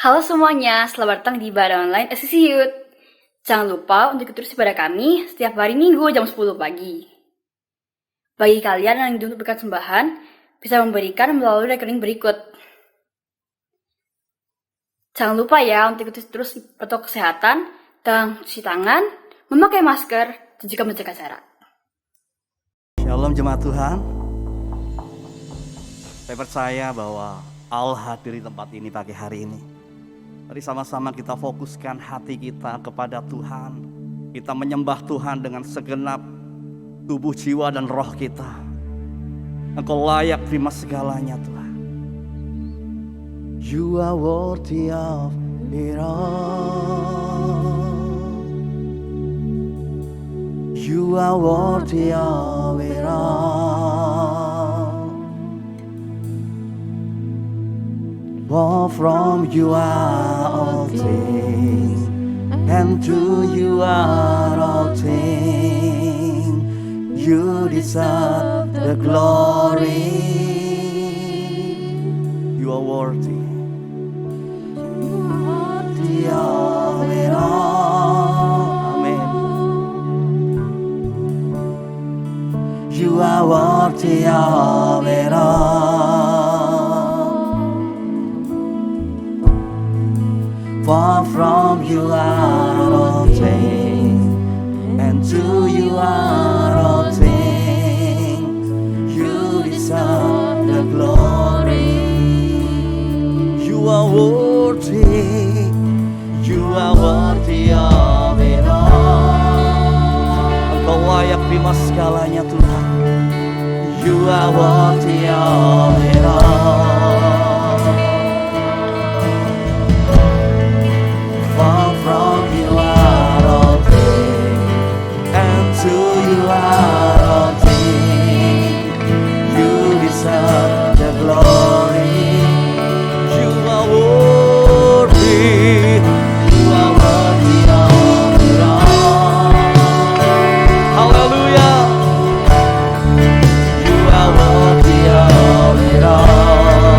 Halo semuanya, selamat datang di Ibadah Online SCC Youth. Jangan lupa untuk ikut terus ibadah kami setiap hari Minggu jam 10 pagi. Bagi kalian yang ingin berikan sembahan, bisa memberikan melalui rekening berikut. Jangan lupa ya untuk ikuti terus protokol kesehatan, dengan cuci tangan, memakai masker, dan juga menjaga jarak. Shalom jemaat Tuhan. Saya percaya bahwa Allah hadir di tempat ini pagi hari ini. Mari sama-sama kita fokuskan hati kita kepada Tuhan. Kita menyembah Tuhan dengan segenap tubuh, jiwa, dan roh kita. Engkau layak terima segalanya Tuhan. You are worthy of it all. You are worthy of it all. For from you are all things, and to you are all things. You deserve the glory. You are worthy. Worthy of it all. Amen. You are worthy of it all. For from you are all things, and to you are all things. You deserve the glory. You are worthy. You are worthy of it all. Engkau layak terima segalanya Tuhan. You are worthy of it all. For from you are all things, and to you are all things. You deserve the glory. You are worthy. You are worthy of it all. Hallelujah. You are worthy of it all.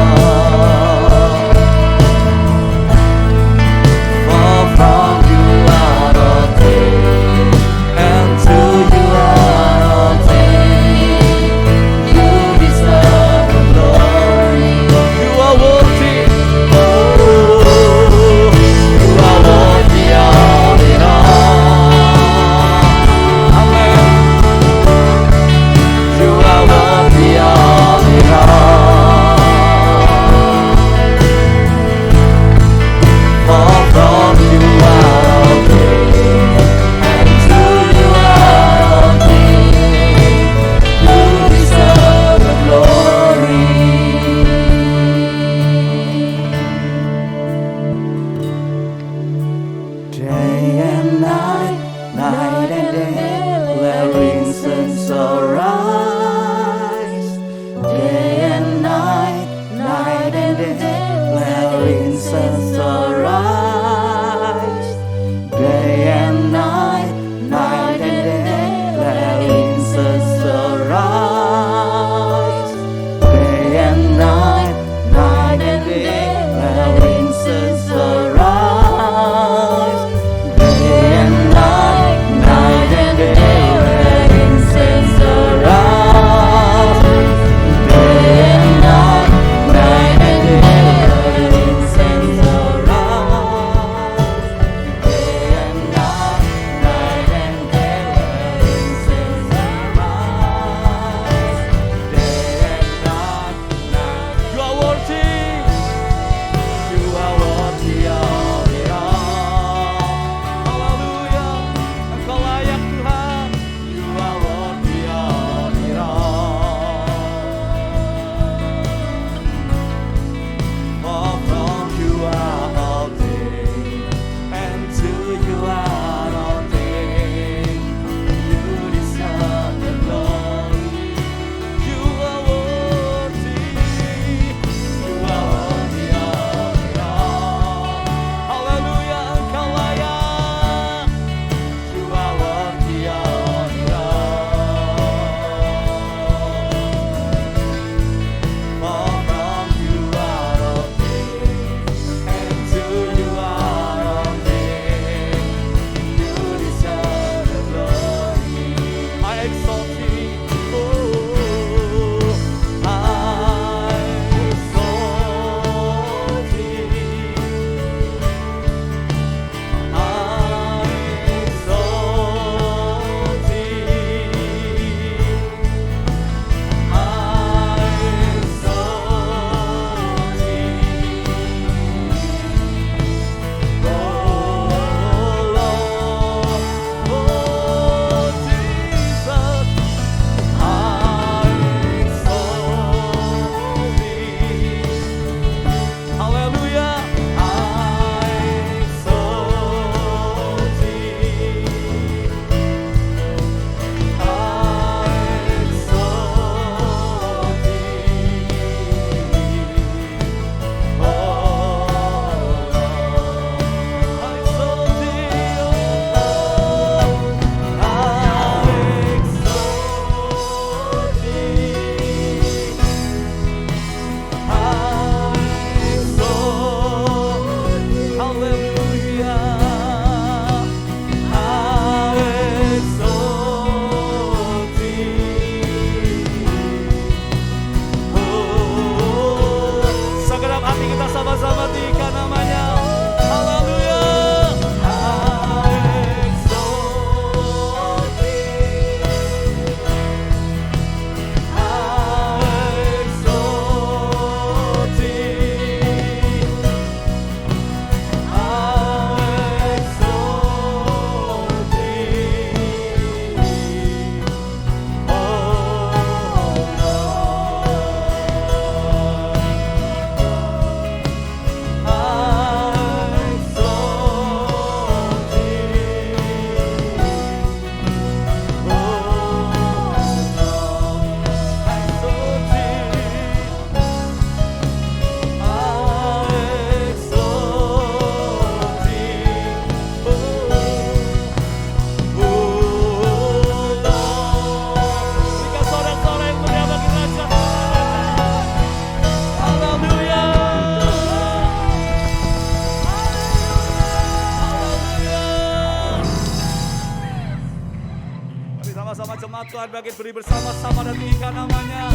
Tuhan bagi beri bersama-sama dan tinggikan namanya.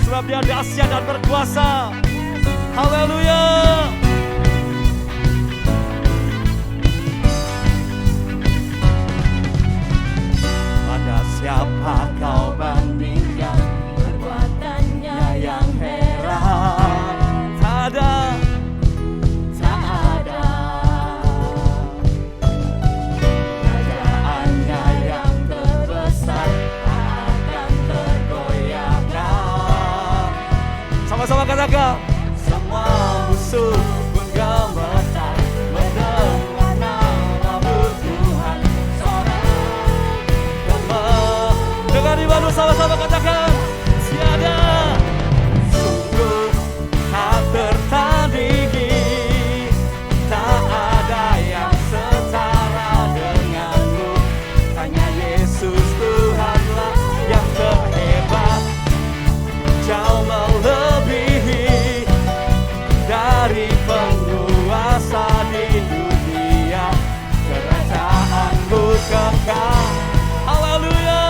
Sebab dia dahsyat dan berkuasa. Haleluya. Pada siapa kau bandingkan perbuatannya yang heran? Tak ada. Kerajaannya yang terbesar tak akan tergoyahkan. Sama-sama katakan. Semua musuh pun gemetar mendengar nama-Mu Tuhan. Sorak gemah. Dengan iman sama-sama katakan. Tiada sungguh tak tertandingi, tak ada yang setara denganmu. Hanya Yesus Tuhanlah yang terhebat, jauh melebihi dari penguasa di dunia. Kerajaan-Mu kekal. Haleluya.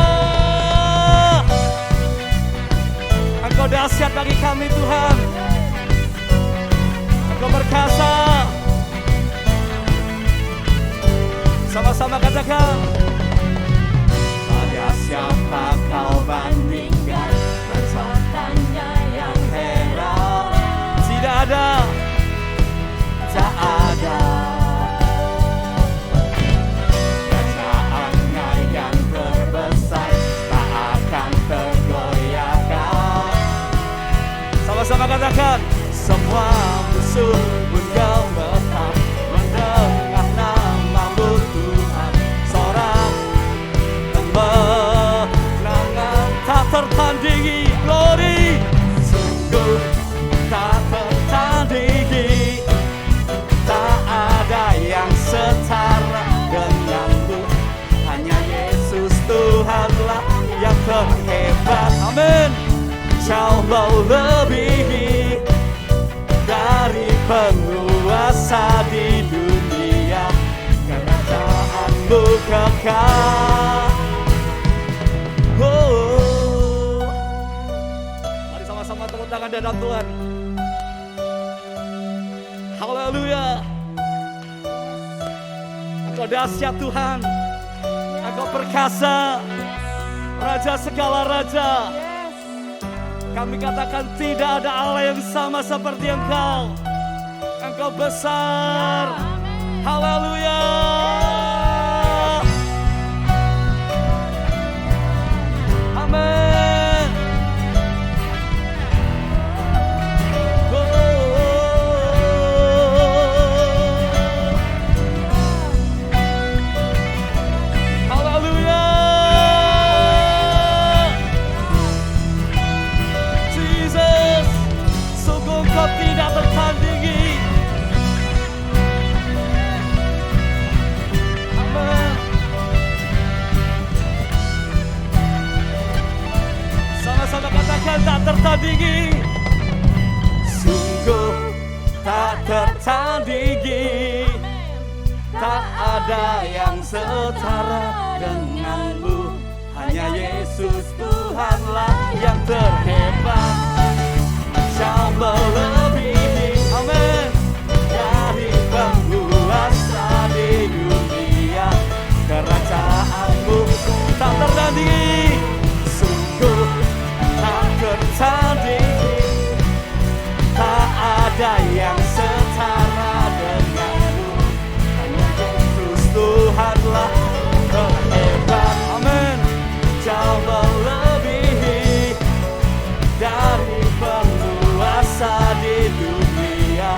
Engkau dahsyat bagi kami Tuhan. Engkau perkasa. Sama-sama katakan. Pada siapa kau bandingkan perbuatannya yang heran? Tidak ada. Tak ada. Kerajaannya yang terbesar tak akan tergoyahkan. Sama-sama katakan. Semua musuh pun gemetar mendengar nama-Mu Tuhan. Sorak kemenangan tak tertandingi. Glory. Sungguh tak tertandingi, tak ada yang setara denganmu. Hanya Yesus Tuhanlah yang terhebat. Amin. Jauh melebihi dari penguasa di dunia. Kerajaan-Mu kekal. Oh. Mari sama-sama tepuk tangan di hadapan Tuhan. Haleluya. Engkau dahsyat Tuhan. Engkau perkasa, Raja segala raja. Kami katakan tidak ada Allah yang sama seperti Engkau. Engkau besar. Haleluya. Amin. Haleluya. Jesus, sungguh Engkau tidak tertandingi. Amin. Sama-sama katakan tak tertandingi. Sungguh tak tertandingi, tak ada yang setara denganmu. Hanya Yesus Tuhanlah yang terhebat, jauh melebihi. Amin. Dari penguasa di dunia. Kerajaan-Mu tak tertandingi. Sungguh tak tertandingi, tak ada yang setara denganmu. Hanya Yesus Tuhanlah terhebat. Amin. Jauh melebihi dari penguasa di dunia.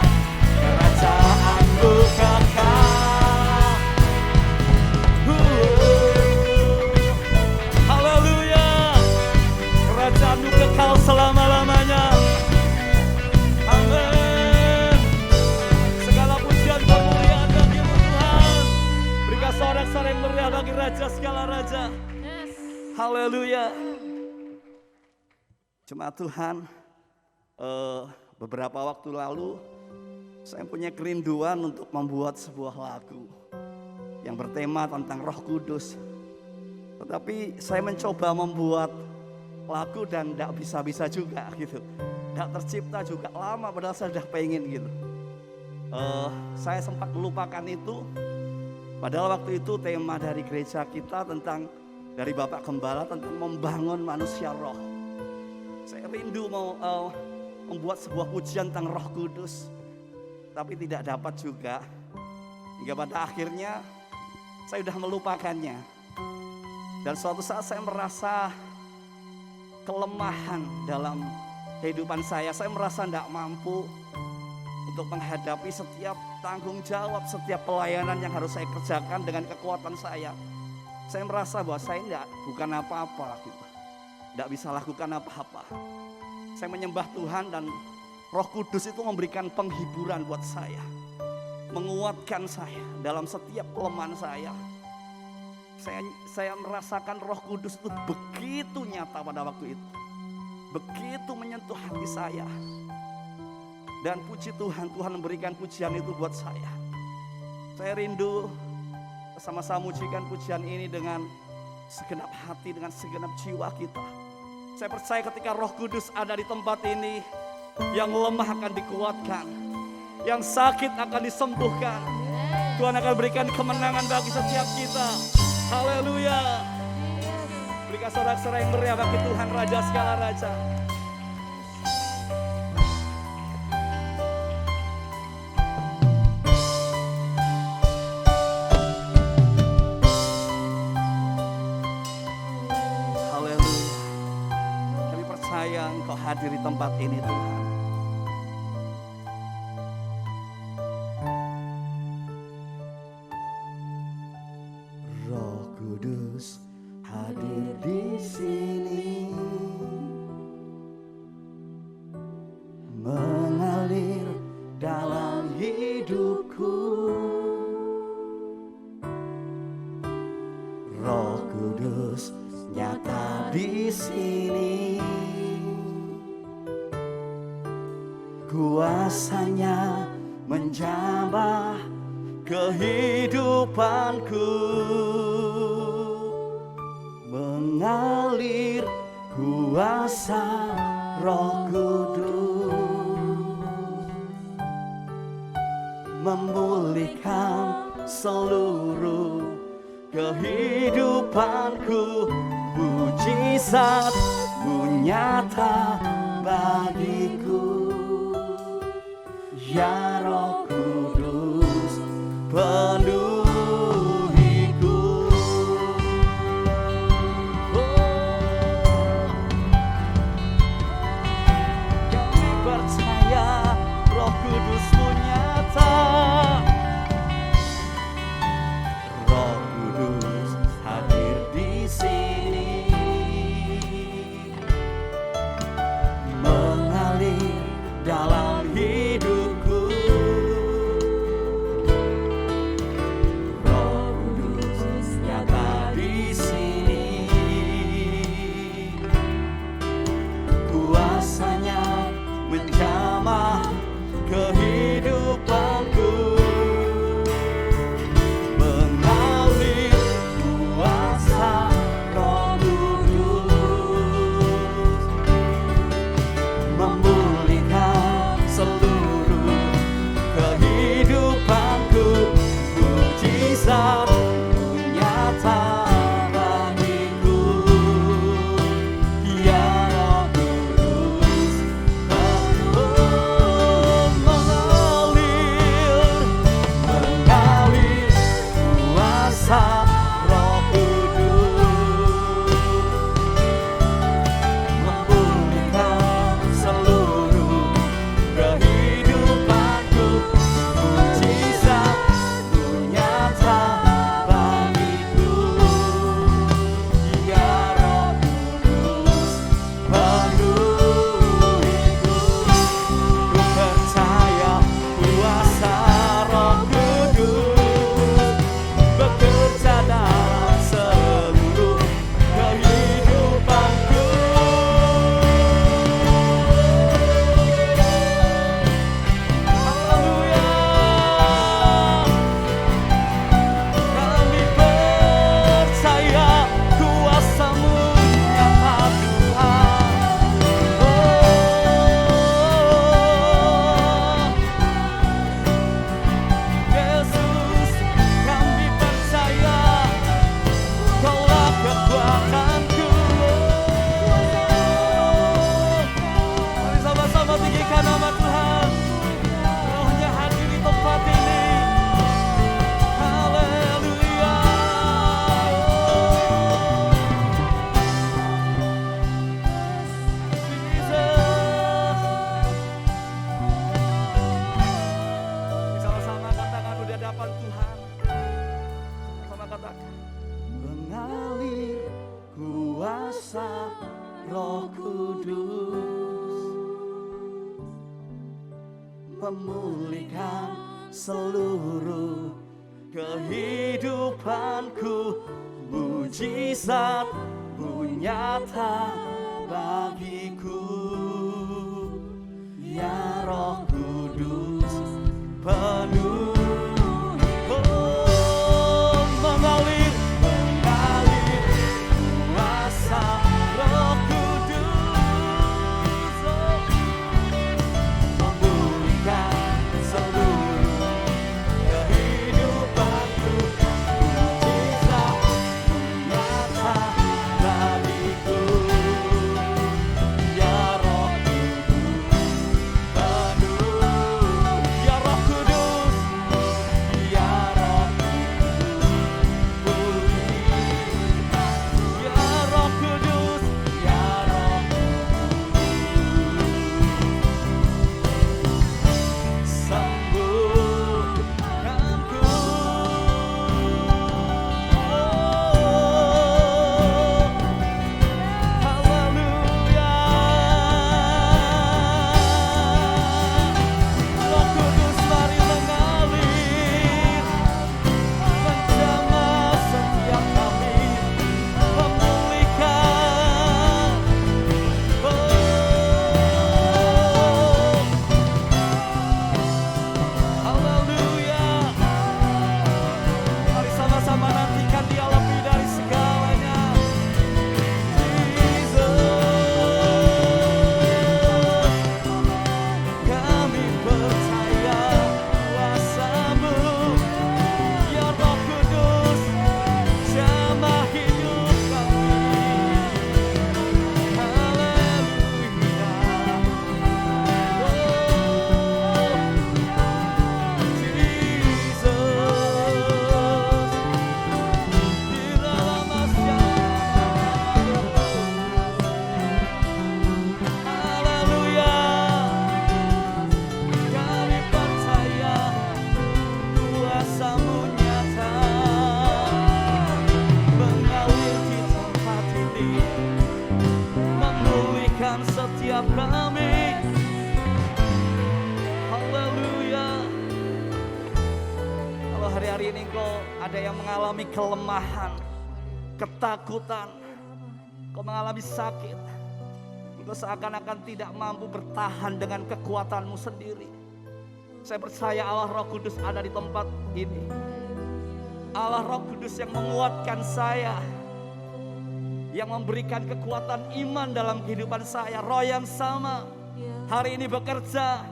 Kerajaan-Mu kekal. Haleluya. Kerajaan-Mu kekal selama-lamanya. Amin. Segala pujian kemuliaan bagi-Mu Tuhan. Berikan sorak-sorai yang meriah bagi Raja segala raja. Haleluya. Jemaat Tuhan, beberapa waktu lalu saya punya kerinduan untuk membuat sebuah lagu yang bertema tentang Roh Kudus. Tetapi saya mencoba membuat lagu dan tidak bisa-bisa juga gitu. Tidak tercipta juga, lama padahal saya sudah pengen gitu. Saya sempat melupakan itu. Padahal waktu itu tema dari gereja kita tentang, dari Bapak Gembala, tentang membangun manusia roh. Saya rindu mau membuat sebuah pujian tentang Roh Kudus, tapi tidak dapat juga. Hingga pada akhirnya saya sudah melupakannya. Dan suatu saat saya merasa kelemahan dalam kehidupan saya. Saya merasa tidak mampu untuk menghadapi setiap tanggung jawab, setiap pelayanan yang harus saya kerjakan dengan kekuatan saya. Saya merasa bahwa saya bukan apa-apa gitu. Tidak bisa lakukan apa-apa. Saya menyembah Tuhan dan Roh Kudus itu memberikan penghiburan buat saya. Menguatkan saya dalam setiap kelemahan saya. Saya merasakan Roh Kudus itu begitu nyata pada waktu itu. Begitu menyentuh hati saya. Dan puji Tuhan, Tuhan memberikan pujian itu buat saya. Saya rindu sama-sama mujikan pujian ini dengan segenap hati, dengan segenap jiwa kita. Saya percaya ketika Roh Kudus ada di tempat ini, yang lemah akan dikuatkan, yang sakit akan disembuhkan. Tuhan akan berikan kemenangan bagi setiap kita. Haleluya. Berikan sorak-sorai yang meriah bagi Tuhan Raja segala Raja. Haleluya. Kami percaya Engkau hadir di tempat ini Tuhan. Roh Kudus hadir di sini, mengalir dalam hidupku. Roh Kudus nyata di sini, kuasanya menjamah kehidupanku, mengalir kuasa Roh Kudus, memulihkan seluruh kehidupanku. Mujizat-Mu nyata bagiku, ya Roh Kudus penuhiku. Kami percaya Roh Kudus-Mu nyata. Roh Kudus hadir di sini, mengalir dalam hidupku. Roh Kudus nyata di sini, kuasanya menjamah kehidupanku, mengalir kuasa Roh Kudus, memulihkan seluruh kehidupanku. Mujizat-Mu nyata bagiku, ya Roh Kudus mengalir memulihkan seluruh kehidupanku. Mujizat-Mu nyata bagiku, ya Roh Kudus penuh. Mengalir kuasa Roh Kudus, memulihkan seluruh kehidupanku. Mujizat nyata bagiku, ya Roh Kudus penuh. Ya Roh Kudus, ya Roh Kudus, ya Roh Kudus, ya Roh Kudus, sembuhkanku. Haleluya. Roh Kudus mari mengalir, menjamah setiap kami, memulihkan. Haleluya. Mari sama-sama nantikan Dia lebih dari segalanya. Jesus, kami percaya kuasa-Mu, ya Roh Kudus, jamah hidup kami. Haleluya. Haleluya. Kami percaya kuasa-Mu nyata mengalir di tempat ini, memulihkan setiap kami. Haleluya. Kalau hari-hari ini kau ada yang mengalami kelemahan, ketakutan, kau mengalami sakit, kau seakan-akan tidak mampu bertahan dengan kekuatanmu sendiri, saya percaya Allah Roh Kudus ada di tempat ini. Allah Roh Kudus yang menguatkan saya, yang memberikan kekuatan iman dalam kehidupan saya. Roh yang sama hari ini bekerja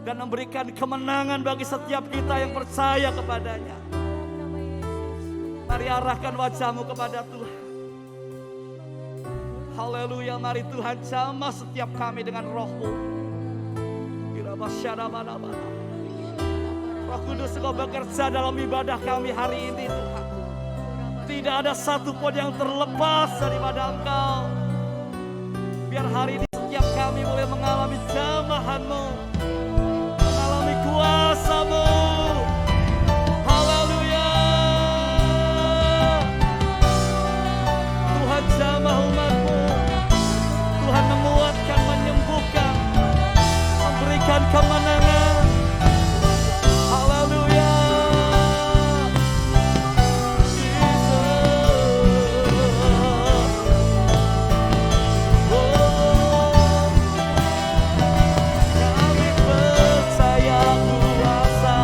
dan memberikan kemenangan bagi setiap kita yang percaya kepadanya. Mari arahkan wajahmu kepada Tuhan. Haleluya. Mari Tuhan jamah setiap kami dengan Roh-Mu. Roh Kudus, Engkau bekerja dalam ibadah kami hari ini Tuhan. Tidak ada satupun yang terlepas daripada Engkau. Biar hari ini setiap kami boleh mengalami jamahan-Mu, mengalami kuasa-Mu. Haleluya. Tuhan jamah umat-Mu. Tuhan menguatkan, menyembuhkan, memberikan kemenangan. Haleluya. Kami percaya kuasa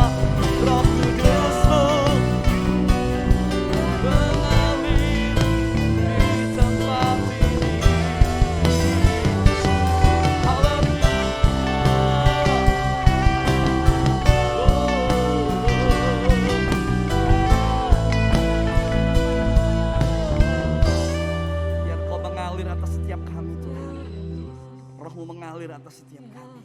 Roh Kudus-Mu mengalir di tempat ini. Haleluya. Biar Kau mengalir atas setiap kami Tuhan. Roh-Mu mengalir atas setiap kami.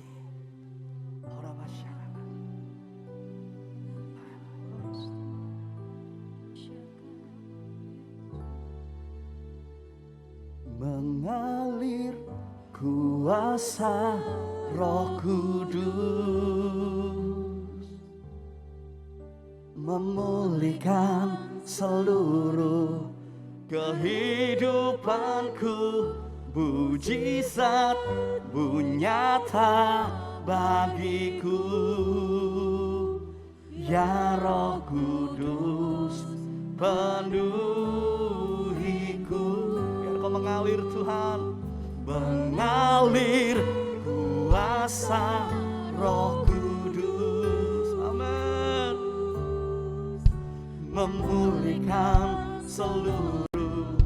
Mengalir kuasa Roh Kudus, memulihkan seluruh kehidupanku. Mujizat-Mu nyata bagiku. Ya Roh Kudus, penuhiku. Biar kau mengalir Tuhan, mengalir kuasa Roh Kudus. Amin. Memulihkan seluruh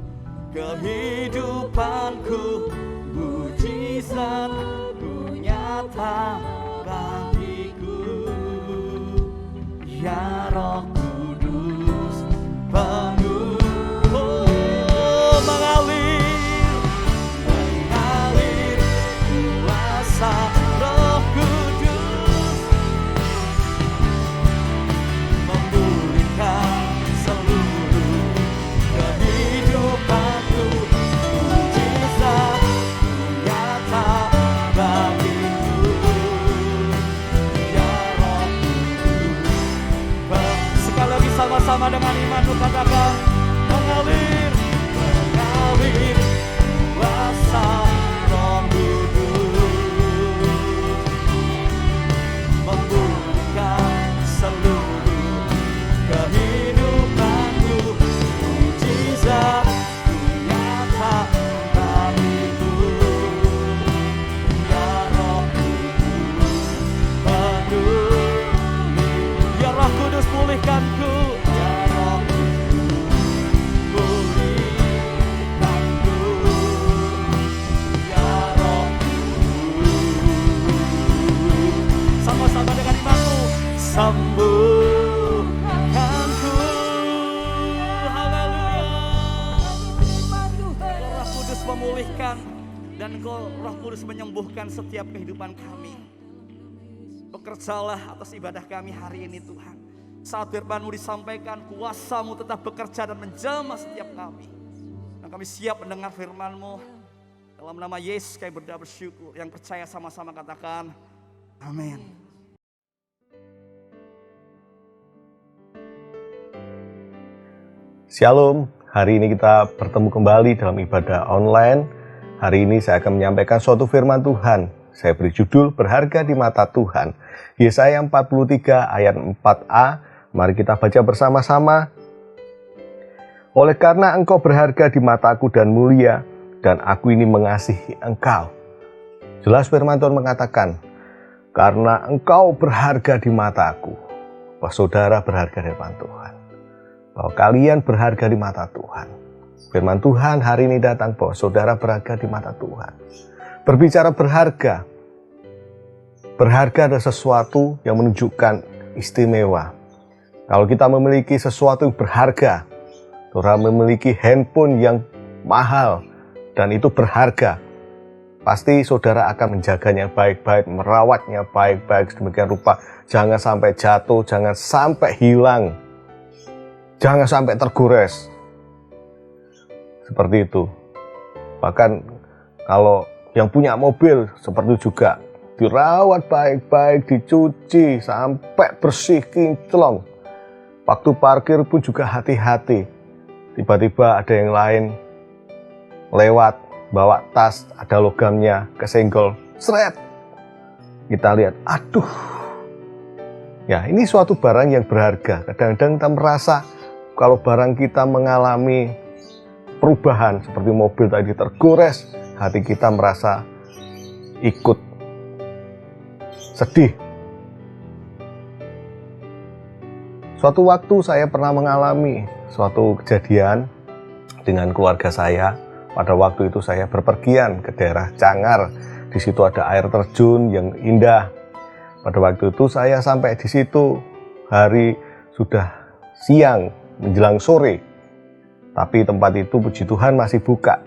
kehidupanku, mujizat nyata bagiku. Ya Roh Kudus, penuh mengalir kuasa Roh Kudus, memulihkan seluruh kehidupanku, mujizat nyata bagiku. Ya Roh Kudus, sekali lagi sama-sama dengan imanmu katakan, mengalir kuasa Roh Kudus, memulihkan seluruh kehidupanku, mujizat nyata bagiku. Ya Roh Kudus, penuh. Ya Roh Kudus, pulihkanku. Ya Roh Kudus, pulihkanku. Ya Roh Kudus, sama-sama dengan imanmu, sembuhkanku. Haleluya. Roh Kudus memulihkan, dan Roh Kudus menyembuhkan setiap kehidupan kami. Bekerjalah atas ibadah kami hari ini Tuhan. Saat firman-Mu disampaikan, kuasa-Mu tetap bekerja dan menjamah setiap kami. Dan kami siap mendengar firman-Mu. Dalam nama Yesus kami berdoa bersyukur. Yang percaya sama-sama katakan, amin. Shalom, hari ini kita bertemu kembali dalam ibadah online. Hari ini saya akan menyampaikan suatu firman Tuhan. Saya beri judul berharga di mata Tuhan. Yesaya 43 ayat 4a. Mari kita baca bersama-sama. Oleh karena engkau berharga di mataku dan mulia, dan aku ini mengasihi engkau. Jelas firman Tuhan mengatakan, karena engkau berharga di mataku. Bahwa saudara berharga di depan Tuhan. Bahwa kalian berharga di mata Tuhan. Firman Tuhan hari ini datang bahwa saudara berharga di mata Tuhan. Berbicara berharga. Berharga adalah sesuatu yang menunjukkan istimewa. Kalau kita memiliki sesuatu yang berharga, orang memiliki handphone yang mahal dan itu berharga, pasti saudara akan menjaganya baik-baik, merawatnya baik-baik sedemikian rupa. Jangan sampai jatuh, jangan sampai hilang, jangan sampai tergores. Seperti itu. Bahkan kalau yang punya mobil seperti itu juga, dirawat baik-baik, dicuci sampai bersih kinclong. Waktu parkir pun juga hati-hati. Tiba-tiba ada yang lain lewat, bawa tas, ada logamnya, kesenggol, seret. Kita lihat, aduh. Ya, ini suatu barang yang berharga. Kadang-kadang kita merasa kalau barang kita mengalami perubahan, seperti mobil tadi tergores, hati kita merasa ikut sedih. Suatu waktu saya pernah mengalami suatu kejadian dengan keluarga saya. Pada waktu itu saya berpergian ke daerah Cangar. Di situ ada air terjun yang indah. Pada waktu itu saya sampai di situ hari sudah siang menjelang sore. Tapi tempat itu puji Tuhan masih buka.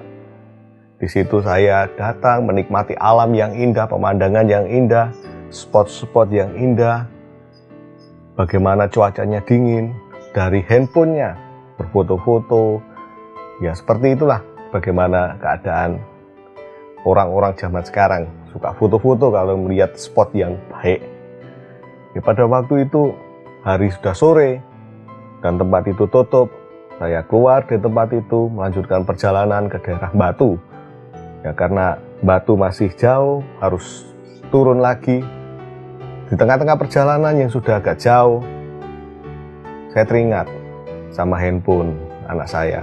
Di situ saya datang menikmati alam yang indah, pemandangan yang indah, spot-spot yang indah. Bagaimana cuacanya dingin, dari handphonenya berfoto-foto. Ya seperti itulah bagaimana keadaan orang-orang zaman sekarang. Suka foto-foto kalau melihat spot yang baik. Ya, pada waktu itu hari sudah sore dan tempat itu tutup. Saya keluar dari tempat itu melanjutkan perjalanan ke daerah Batu. Ya karena Batu masih jauh, harus turun lagi Di tengah-tengah perjalanan yang sudah agak jauh, saya teringat sama handphone anak saya.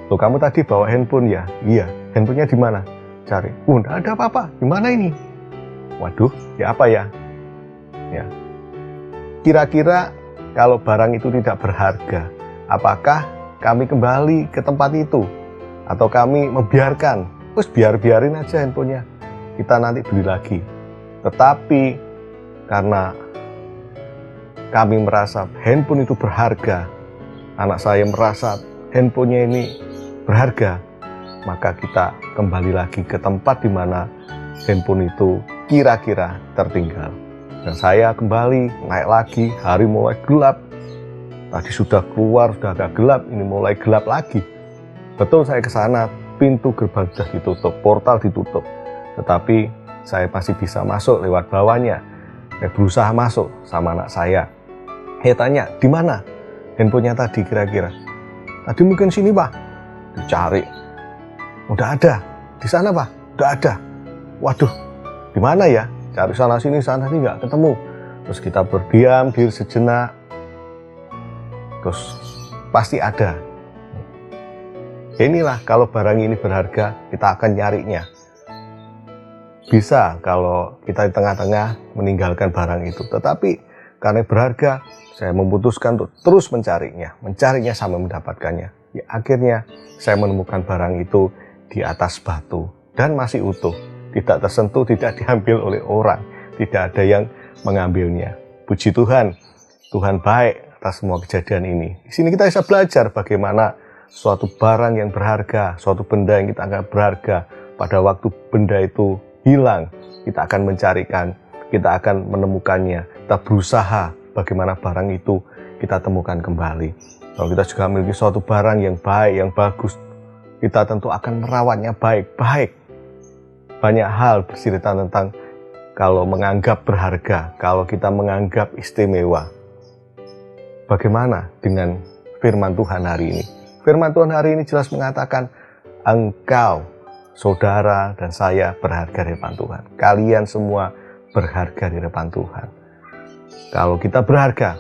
Loh, kamu tadi bawa handphone ya? Iya. Handphonenya di mana? Cari. Enggak ada apa-apa. Di mana ini? Waduh, ya apa ya? Ya. Kira-kira kalau barang itu tidak berharga, apakah kami kembali ke tempat itu? Atau kami membiarkan? Terus biarin aja handphonenya. Kita nanti beli lagi. Tetapi karena kami merasa handphone itu berharga, anak saya merasa handphonenya ini berharga, maka kita kembali lagi ke tempat di mana handphone itu kira-kira tertinggal. Dan saya kembali, naik lagi, hari mulai gelap. Tadi sudah keluar, sudah agak gelap, ini mulai gelap lagi. Betul, saya ke sana, pintu gerbang sudah ditutup, portal ditutup. Tetapi saya masih bisa masuk lewat bawahnya. Saya berusaha masuk sama anak saya. Saya tanya, di mana handphonenya tadi kira-kira? Tadi mungkin sini, Pak. Dicari. Udah ada. Di sana, Pak. Udah ada. Waduh, di mana ya? Cari sana sini nggak ketemu. Terus kita berdiam diri sejenak. Terus pasti ada. Inilah kalau barang ini berharga, kita akan nyarinya. Bisa kalau kita di tengah-tengah meninggalkan barang itu. Tetapi karena berharga, saya memutuskan untuk terus mencarinya sampai mendapatkannya. Ya, akhirnya saya menemukan barang itu di atas batu dan masih utuh. Tidak tersentuh, tidak diambil oleh orang. Tidak ada yang mengambilnya. Puji Tuhan, Tuhan baik atas semua kejadian ini. Di sini kita bisa belajar bagaimana suatu barang yang berharga, suatu benda yang kita anggap berharga, pada waktu benda itu hilang, kita akan mencarikan, kita akan menemukannya, kita berusaha bagaimana barang itu kita temukan kembali. Kalau kita juga memiliki suatu barang yang baik, yang bagus, kita tentu akan merawatnya baik-baik. Banyak hal bercerita tentang kalau menganggap berharga, kalau kita menganggap istimewa. Bagaimana dengan firman Tuhan hari ini? Firman Tuhan hari ini jelas mengatakan, engkau, saudara dan saya berharga di depan Tuhan. Kalian semua berharga di depan Tuhan. Kalau kita berharga,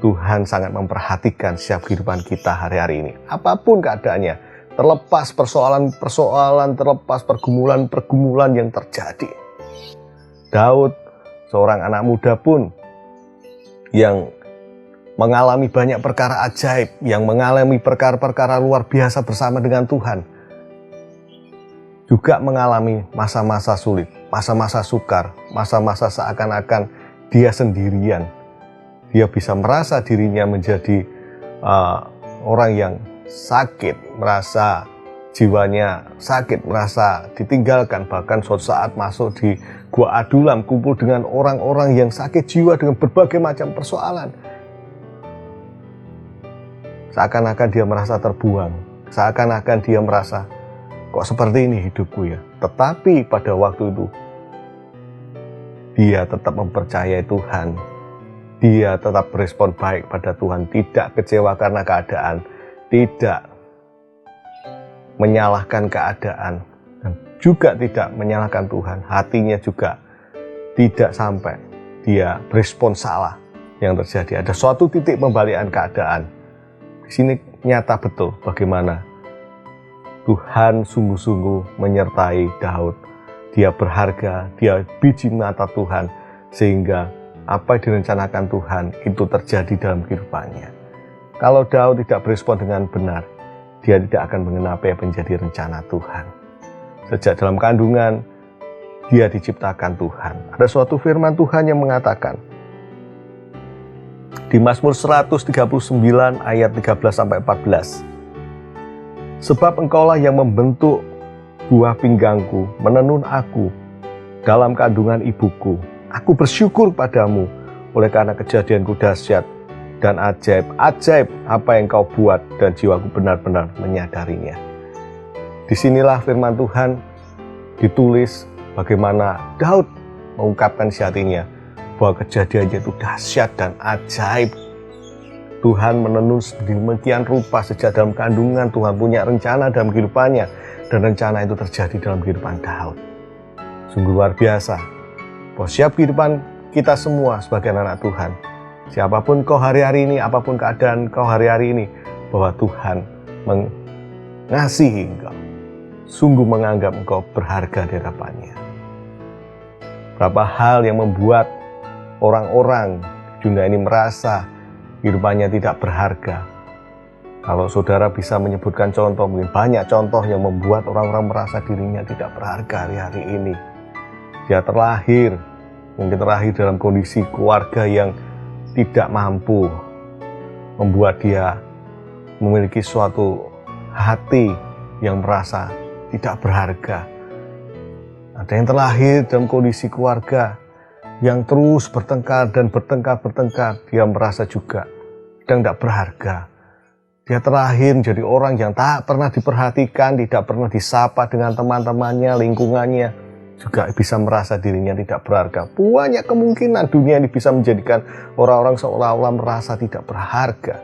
Tuhan sangat memperhatikan setiap kehidupan kita hari-hari ini. Apapun keadaannya, terlepas persoalan-persoalan, terlepas pergumulan-pergumulan yang terjadi. Daud, seorang anak muda pun yang mengalami banyak perkara ajaib, yang mengalami perkara-perkara luar biasa bersama dengan Tuhan, juga mengalami masa-masa sulit, masa-masa sukar, masa-masa seakan-akan dia sendirian. Dia bisa merasa dirinya menjadi orang yang sakit, merasa jiwanya sakit, merasa ditinggalkan. Bahkan suatu saat masuk di Gua Adulam, kumpul dengan orang-orang yang sakit jiwa dengan berbagai macam persoalan. Seakan-akan dia merasa terbuang, seakan-akan dia merasa, kok seperti ini hidupku ya. Tetapi pada waktu itu, dia tetap mempercayai Tuhan. Dia tetap berespon baik pada Tuhan, tidak kecewa karena keadaan, tidak menyalahkan keadaan, dan juga tidak menyalahkan Tuhan. Hatinya juga tidak sampai dia berespon salah yang terjadi. Ada suatu titik pembalikan keadaan. Di sini nyata betul bagaimana Tuhan sungguh-sungguh menyertai Daud. Dia berharga, dia biji mata Tuhan, sehingga apa yang direncanakan Tuhan itu terjadi dalam kehidupannya. Kalau Daud tidak berespon dengan benar, dia tidak akan mengenapi apa yang menjadi rencana Tuhan. Sejak dalam kandungan, dia diciptakan Tuhan. Ada suatu firman Tuhan yang mengatakan, di Mazmur 139 ayat 13-14, sebab engkaulah yang membentuk buah pinggangku, menenun aku dalam kandungan ibuku. Aku bersyukur padamu oleh karena kejadianku dahsyat dan ajaib apa yang kau buat, dan jiwaku benar-benar menyadarinya. Disinilah firman Tuhan ditulis bagaimana Daud mengungkapkan isi hatinya bahwa kejadiannya itu dahsyat dan ajaib. Tuhan menenun sedemikian rupa sejak dalam kandungan. Tuhan punya rencana dalam kehidupannya, dan rencana itu terjadi dalam kehidupan Daud. Sungguh luar biasa bahwa setiap kehidupan kita semua sebagai anak Tuhan. Siapapun kau hari-hari ini, apapun keadaan kau hari-hari ini, bahwa Tuhan mengasihi engkau, sungguh menganggap engkau berharga di hadapannya. Berapa hal yang membuat orang-orang di dunia ini merasa kehidupannya tidak berharga. Kalau saudara bisa menyebutkan contoh, mungkin banyak contoh yang membuat orang-orang merasa dirinya tidak berharga hari-hari ini. Dia mungkin terlahir dalam kondisi keluarga yang tidak mampu, membuat dia memiliki suatu hati yang merasa tidak berharga. Ada yang terlahir dalam kondisi keluarga yang terus bertengkar, dia merasa juga sedang tidak berharga. Dia terlahir menjadi orang yang tak pernah diperhatikan, tidak pernah disapa dengan teman-temannya, lingkungannya, juga bisa merasa dirinya tidak berharga. Banyak kemungkinan dunia ini bisa menjadikan orang-orang seolah-olah merasa tidak berharga.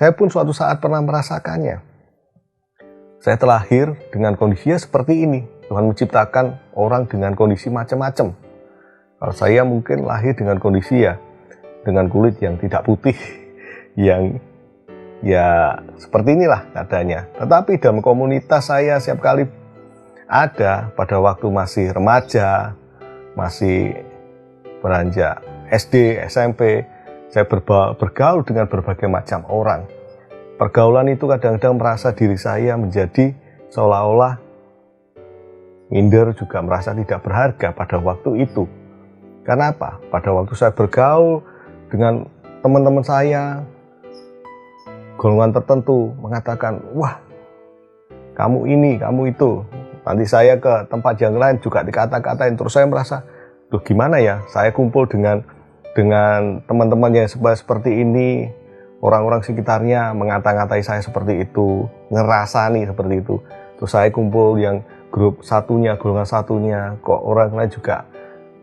Saya pun suatu saat pernah merasakannya. Saya terlahir dengan kondisinya seperti ini. Tuhan menciptakan orang dengan kondisi macam-macam. Kalau saya mungkin lahir dengan kondisi dengan kulit yang tidak putih, yang seperti inilah keadaannya. Tetapi dalam komunitas saya setiap kali ada pada waktu masih remaja, masih beranjak SD, SMP, saya bergaul dengan berbagai macam orang. Pergaulan itu kadang-kadang merasa diri saya menjadi seolah-olah minder, juga merasa tidak berharga pada waktu itu. Karena apa? Pada waktu saya bergaul dengan teman-teman saya, golongan tertentu mengatakan, wah, kamu ini, kamu itu. Nanti saya ke tempat yang lain juga dikata-katain. Terus saya merasa, duh gimana ya, saya kumpul dengan teman-teman yang seperti ini, orang-orang sekitarnya mengata-ngatai saya seperti itu, ngerasani seperti itu. Terus saya kumpul yang grup satunya, golongan satunya, kok orang lain juga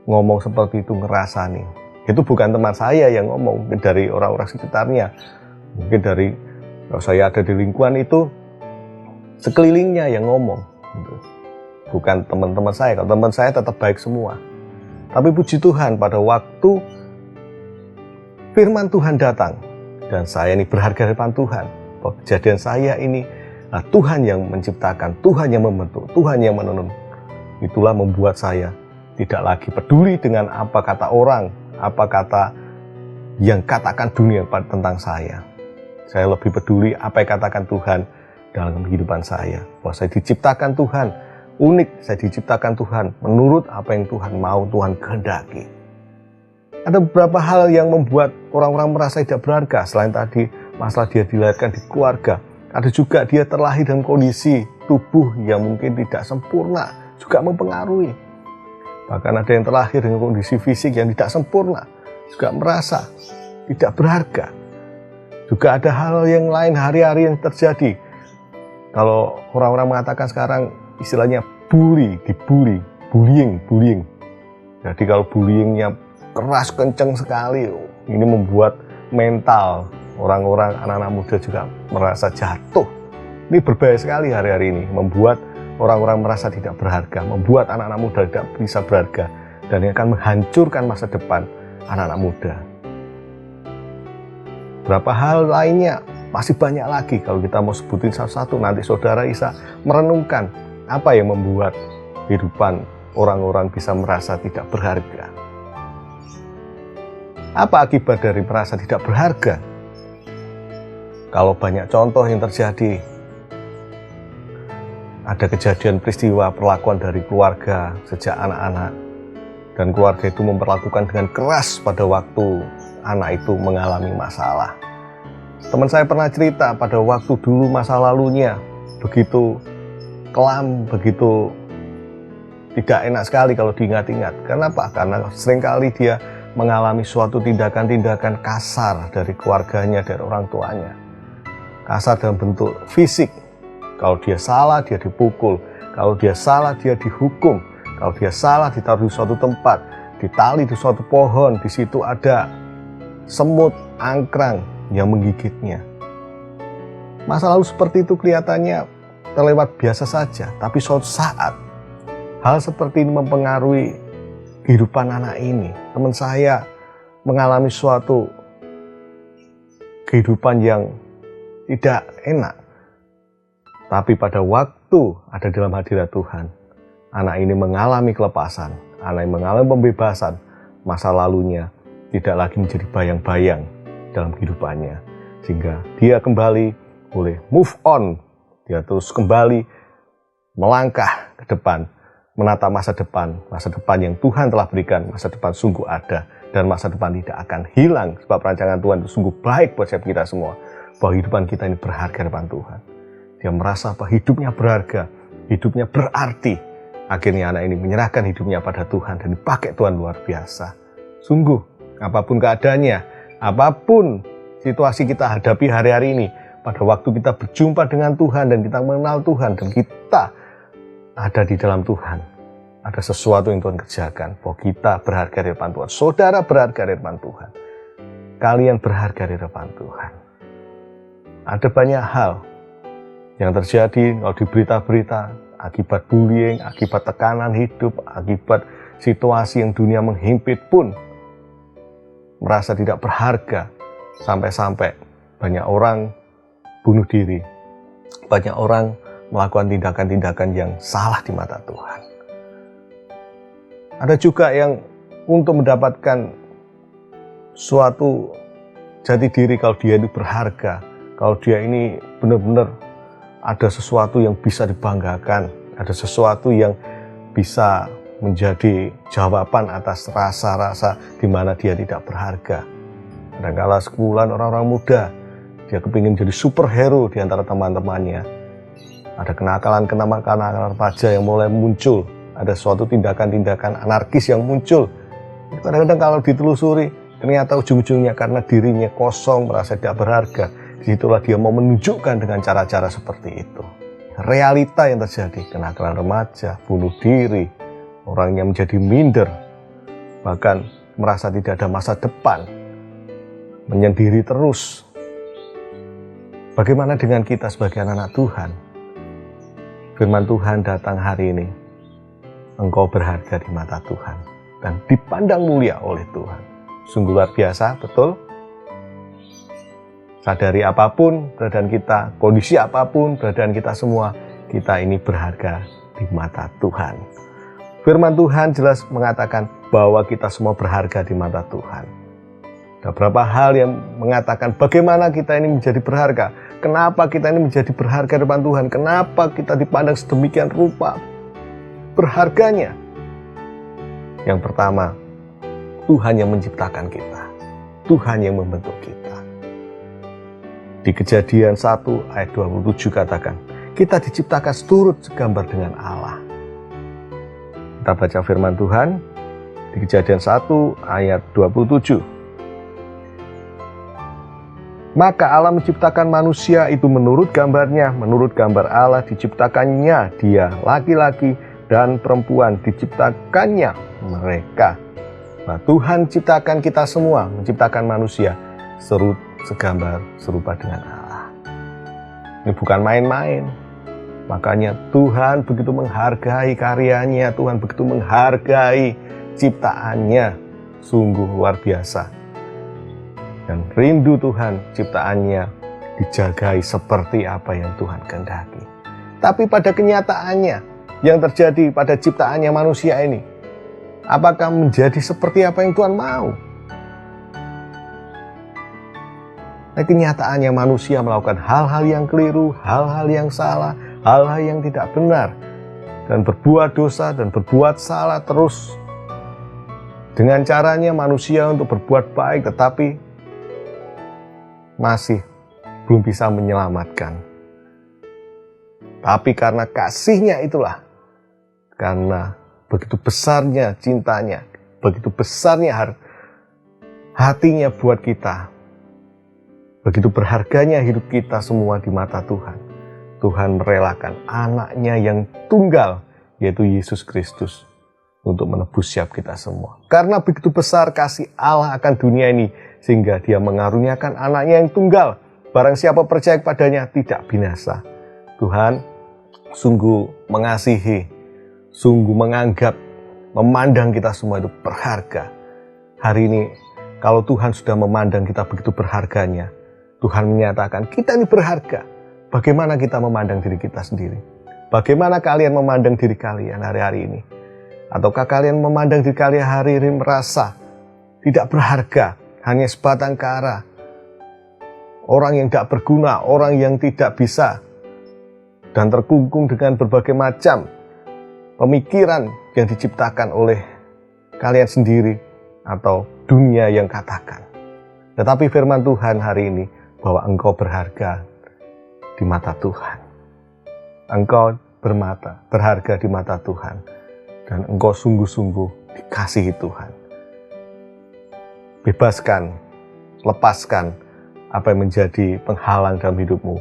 ngomong seperti itu, ngerasani. Itu bukan teman saya yang ngomong, mungkin dari orang-orang sekitarnya. Mungkin dari, kalau saya ada di lingkungan itu, sekelilingnya yang ngomong. Bukan teman-teman saya, kalau teman saya tetap baik semua. Tapi puji Tuhan, pada waktu firman Tuhan datang, dan saya ini berharga di depan Tuhan, bahwa kejadian saya ini, Tuhan yang menciptakan, Tuhan yang membentuk, Tuhan yang menuntun. Itulah membuat saya tidak lagi peduli dengan apa kata orang, apa kata yang katakan dunia tentang saya. Saya lebih peduli apa yang katakan Tuhan dalam kehidupan saya. Bahwa saya diciptakan Tuhan, unik, saya diciptakan Tuhan menurut apa yang Tuhan mau, Tuhan kehendaki. Ada beberapa hal yang membuat orang-orang merasa tidak berharga. Selain tadi masalah dia dilahirkan di keluarga, ada juga dia terlahir dalam kondisi tubuh yang mungkin tidak sempurna, juga mempengaruhi. Bahkan ada yang terlahir dengan kondisi fisik yang tidak sempurna, juga merasa tidak berharga. Juga ada hal yang lain hari-hari yang terjadi. Kalau orang-orang mengatakan sekarang istilahnya dibully, bullying. Jadi kalau bullyingnya keras, kenceng sekali, ini membuat mental orang-orang, anak-anak muda juga merasa jatuh. Ini berbahaya sekali hari-hari ini, membuat orang-orang merasa tidak berharga, membuat anak-anak muda tidak bisa berharga, dan yang akan menghancurkan masa depan anak-anak muda. Berapa hal lainnya, masih banyak lagi kalau kita mau sebutin satu-satu, nanti saudara bisa merenungkan apa yang membuat kehidupan orang-orang bisa merasa tidak berharga. Apa akibat dari merasa tidak berharga? Kalau banyak contoh yang terjadi, ada kejadian peristiwa perlakuan dari keluarga sejak anak-anak, dan keluarga itu memperlakukan dengan keras pada waktu anak itu mengalami masalah. Teman saya pernah cerita pada waktu dulu masa lalunya begitu kelam, begitu tidak enak sekali kalau diingat-ingat. Kenapa? Karena seringkali dia mengalami suatu tindakan-tindakan kasar dari keluarganya, dari orang tuanya. Kasar dalam bentuk fisik. Kalau dia salah, dia dipukul. Kalau dia salah, dia dihukum. Kalau dia salah, ditaruh di suatu tempat, ditali di suatu pohon. Di situ ada semut, angkrang yang menggigitnya. Masa lalu seperti itu kelihatannya terlewat biasa saja. Tapi suatu saat, hal seperti ini mempengaruhi kehidupan anak ini. Teman saya mengalami suatu kehidupan yang tidak enak. Tapi pada waktu ada dalam hadirat Tuhan, anak ini mengalami kelepasan, anak ini mengalami pembebasan. Masa lalunya tidak lagi menjadi bayang-bayang dalam kehidupannya. Sehingga dia kembali boleh move on. Dia terus kembali melangkah ke depan, menata masa depan yang Tuhan telah berikan. Masa depan sungguh ada, dan masa depan tidak akan hilang, sebab rancangan Tuhan itu sungguh baik buat setiap kita semua, bahwa kehidupan kita ini berharga di depan Tuhan. Dia merasa bahwa hidupnya berharga, hidupnya berarti. Akhirnya anak ini menyerahkan hidupnya pada Tuhan dan dipakai Tuhan luar biasa. Sungguh, apapun keadaannya, apapun situasi kita hadapi hari-hari ini, pada waktu kita berjumpa dengan Tuhan dan kita mengenal Tuhan dan kita ada di dalam Tuhan, ada sesuatu yang Tuhan kerjakan, bahwa kita berharga di depan Tuhan. Saudara berharga di depan Tuhan. Kalian berharga di depan Tuhan. Ada banyak hal yang terjadi kalau di berita-berita, akibat bullying, akibat tekanan hidup, akibat situasi yang dunia menghimpit pun merasa tidak berharga. Sampai-sampai banyak orang bunuh diri, banyak orang melakukan tindakan-tindakan yang salah di mata Tuhan. Ada juga yang untuk mendapatkan suatu jati diri, kalau dia ini berharga, kalau dia ini benar-benar ada sesuatu yang bisa dibanggakan, ada sesuatu yang bisa menjadi jawaban atas rasa-rasa di mana dia tidak berharga. Kadang-kala sekumpulan orang-orang muda, dia kepingin jadi superhero di antara teman-temannya. Ada kenakalan-kenakalan remaja yang mulai muncul, ada suatu tindakan-tindakan anarkis yang muncul. Kadang-kadang kalau ditelusuri, ternyata ujung-ujungnya karena dirinya kosong, merasa tidak berharga. Disitulah dia mau menunjukkan dengan cara-cara seperti itu. Realita yang terjadi, kenakalan remaja, bunuh diri, orang yang menjadi minder, bahkan merasa tidak ada masa depan, menyendiri terus. Bagaimana dengan kita sebagai anak Tuhan? Firman Tuhan datang hari ini. Engkau berharga di mata Tuhan dan dipandang mulia oleh Tuhan. Sungguh luar biasa, betul? Sadari apapun keadaan kita, kondisi apapun keadaan kita semua, kita ini berharga di mata Tuhan. Firman Tuhan jelas mengatakan bahwa kita semua berharga di mata Tuhan. Ada beberapa hal yang mengatakan bagaimana kita ini menjadi berharga. Kenapa kita ini menjadi berharga di depan Tuhan? Kenapa kita dipandang sedemikian rupa berharganya? Yang pertama, Tuhan yang menciptakan kita. Tuhan yang membentuk kita. Di Kejadian 1 ayat 27 katakan, kita diciptakan seturut segambar dengan Allah. Kita baca firman Tuhan di Kejadian 1 ayat 27. Maka Allah menciptakan manusia itu menurut gambarnya, menurut gambar Allah diciptakannya dia, laki-laki dan perempuan diciptakannya mereka. Nah, Tuhan ciptakan kita semua, menciptakan manusia segambar serupa dengan Allah. Ini bukan main-main. Makanya Tuhan begitu menghargai karyanya, Tuhan begitu menghargai ciptaannya, sungguh luar biasa. Dan rindu Tuhan ciptaannya dijagai seperti apa yang Tuhan kehendaki. Tapi pada kenyataannya yang terjadi pada ciptaannya manusia ini, apakah menjadi seperti apa yang Tuhan mau? Nah, kenyataannya manusia melakukan hal-hal yang keliru, hal-hal yang salah, hal-hal yang tidak benar, dan berbuat dosa dan berbuat salah terus. Dengan caranya manusia untuk berbuat baik, tetapi masih belum bisa menyelamatkan. Tapi karena kasihnya itulah, karena begitu besarnya cintanya, begitu besarnya hatinya buat kita, begitu berharganya hidup kita semua di mata Tuhan. Tuhan merelakan anaknya yang tunggal, yaitu Yesus Kristus, untuk menebus siap kita semua. Karena begitu besar kasih Allah akan dunia ini, sehingga dia mengaruniakan anaknya yang tunggal. Barang siapa percaya padanya tidak binasa. Tuhan sungguh mengasihi, sungguh menganggap memandang kita semua itu berharga. Hari ini, kalau Tuhan sudah memandang kita begitu berharganya, Tuhan menyatakan kita ini berharga. Bagaimana kita memandang diri kita sendiri? Bagaimana kalian memandang diri kalian hari-hari ini? Ataukah kalian memandang diri kalian hari ini merasa tidak berharga, hanya sebatang kara, orang yang tidak berguna, orang yang tidak bisa, dan terkungkung dengan berbagai macam pemikiran yang diciptakan oleh kalian sendiri atau dunia yang katakan. Tetapi firman Tuhan hari ini bahwa engkau berharga di mata Tuhan. Engkau berharga di mata Tuhan, dan engkau sungguh-sungguh dikasihi Tuhan. Bebaskan, lepaskan apa yang menjadi penghalang dalam hidupmu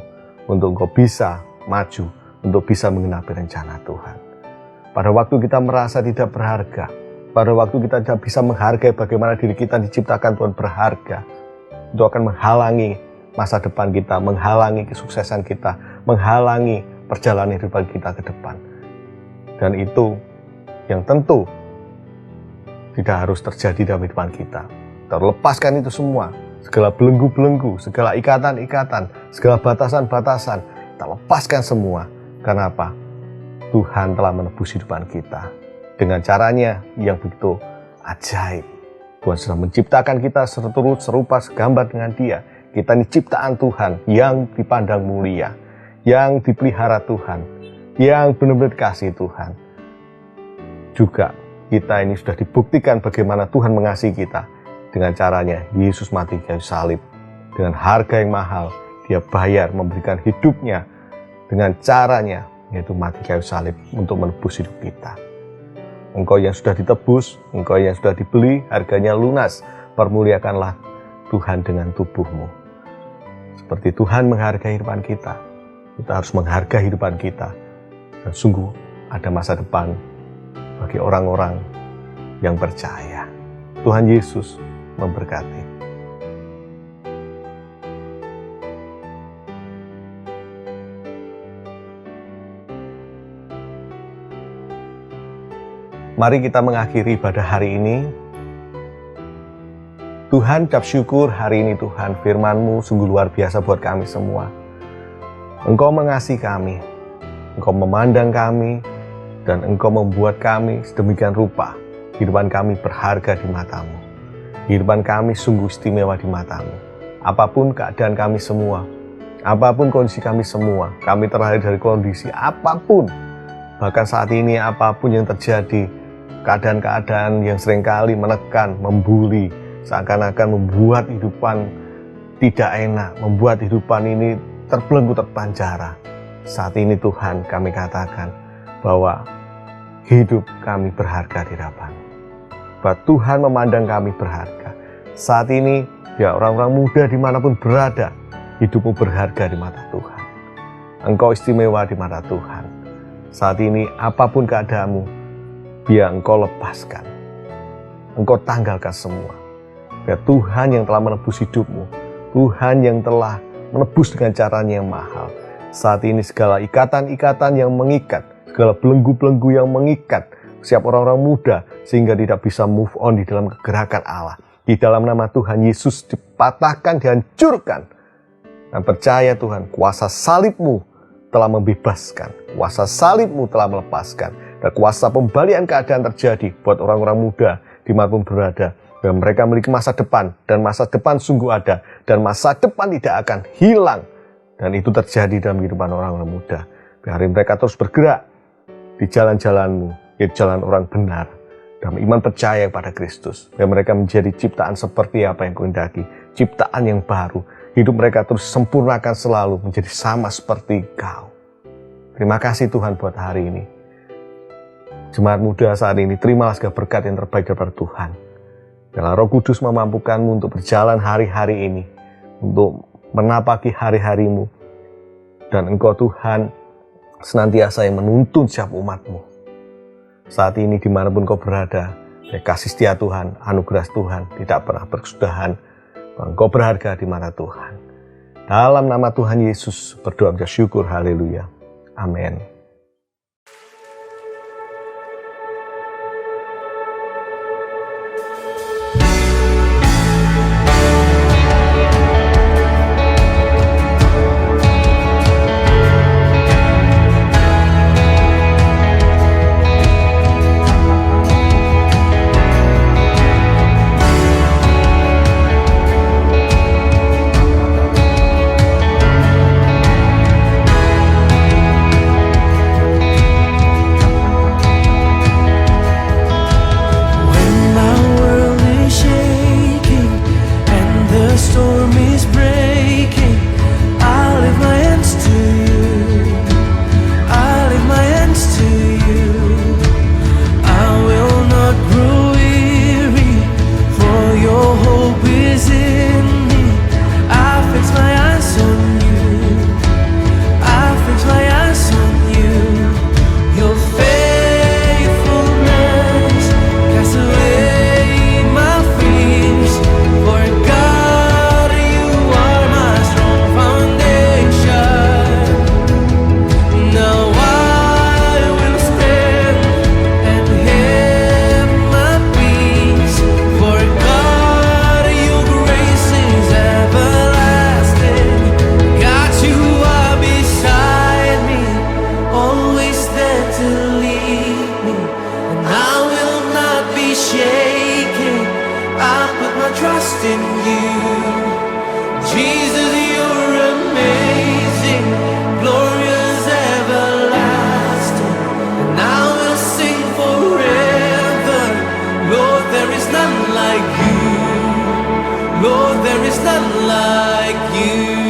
untuk engkau bisa maju, untuk bisa menggenapi rencana Tuhan. Pada waktu kita merasa tidak berharga, pada waktu kita tidak bisa menghargai bagaimana diri kita diciptakan Tuhan berharga, itu akan menghalangi masa depan kita, menghalangi kesuksesan kita, menghalangi perjalanan hidup kita ke depan. Dan itu yang tentu tidak harus terjadi dalam kehidupan kita. Terlepaskan itu semua, segala belenggu-belenggu, segala ikatan-ikatan, segala batasan-batasan, kita lepaskan semua. Karena apa? Tuhan telah menebus kehidupan kita dengan caranya yang begitu ajaib. Tuhan sudah menciptakan kita serupa segambar dengan Dia. Kita ini ciptaan Tuhan yang dipandang mulia, yang dipelihara Tuhan, yang benar-benar kasih Tuhan. Juga kita ini sudah dibuktikan bagaimana Tuhan mengasihi kita dengan caranya Yesus mati di kayu salib. Dengan harga yang mahal, Dia bayar memberikan hidupnya dengan caranya, yaitu mati di kayu salib untuk menebus hidup kita. Engkau yang sudah ditebus, engkau yang sudah dibeli, harganya lunas, permuliakanlah Tuhan dengan tubuhmu. Seperti Tuhan menghargai kehidupan kita harus menghargai kehidupan kita. Dan sungguh ada masa depan bagi orang-orang yang percaya. Tuhan Yesus memberkati. Mari kita mengakhiri ibadah hari ini. Tuhan, ucap syukur hari ini Tuhan, firman-Mu sungguh luar biasa buat kami semua. Engkau mengasihi kami, Engkau memandang kami, dan Engkau membuat kami sedemikian rupa. Kehidupan kami berharga di mata-Mu. Kehidupan kami sungguh istimewa di mata-Mu. Apapun keadaan kami semua, apapun kondisi kami semua, kami terlahir dari kondisi apapun. Bahkan saat ini apapun yang terjadi, keadaan-keadaan yang seringkali menekan, membuli, seakan-akan membuat kehidupan tidak enak, membuat kehidupan ini terbelenggu, terpanjara. Saat ini Tuhan, kami katakan bahwa hidup kami berharga di hadapan. Bahwa Tuhan memandang kami berharga. Saat ini, ya orang-orang muda dimanapun berada, hidupmu berharga di mata Tuhan. Engkau istimewa di mata Tuhan. Saat ini, apapun keadaanmu, biar engkau lepaskan, engkau tanggalkan semua. Biar Tuhan yang telah menebus hidupmu, Tuhan yang telah menebus dengan caranya yang mahal. Saat ini segala ikatan-ikatan yang mengikat, segala belenggu-belenggu yang mengikat setiap orang-orang muda sehingga tidak bisa move on di dalam kegerakan Allah. Di dalam nama Tuhan Yesus dipatahkan, dihancurkan. Dan percaya Tuhan, kuasa salib-Mu telah membebaskan, kuasa salib-Mu telah melepaskan, dan kuasa pembalian keadaan terjadi buat orang-orang muda dimanapun berada. Dan mereka memiliki masa depan, dan masa depan sungguh ada, dan masa depan tidak akan hilang. Dan itu terjadi dalam kehidupan orang-orang muda. Biar mereka terus bergerak di jalan-jalan-Mu, yaitu jalan orang benar, dalam iman percaya pada Kristus. Biar mereka menjadi ciptaan seperti apa yang Kau hendaki, ciptaan yang baru. Hidup mereka terus sempurnakan selalu, menjadi sama seperti Kau. Terima kasih Tuhan buat hari ini. Jemaat muda saat ini, terimalah segala berkat yang terbaik daripada Tuhan. Biarlah Roh Kudus memampukanmu untuk berjalan hari-hari ini, untuk menapaki hari-harimu. Dan Engkau Tuhan senantiasa yang menuntun setiap umat-Mu. Saat ini dimanapun Kau berada, ya kasih setia Tuhan, anugerah Tuhan tidak pernah berkesudahan. Engkau berharga di mata Tuhan. Dalam nama Tuhan Yesus berdoa bersyukur, haleluya. Amin. trust in you. Jesus, you're amazing, glorious, everlasting, and I will sing forever. Lord, there is none like you. Lord, there is none like you.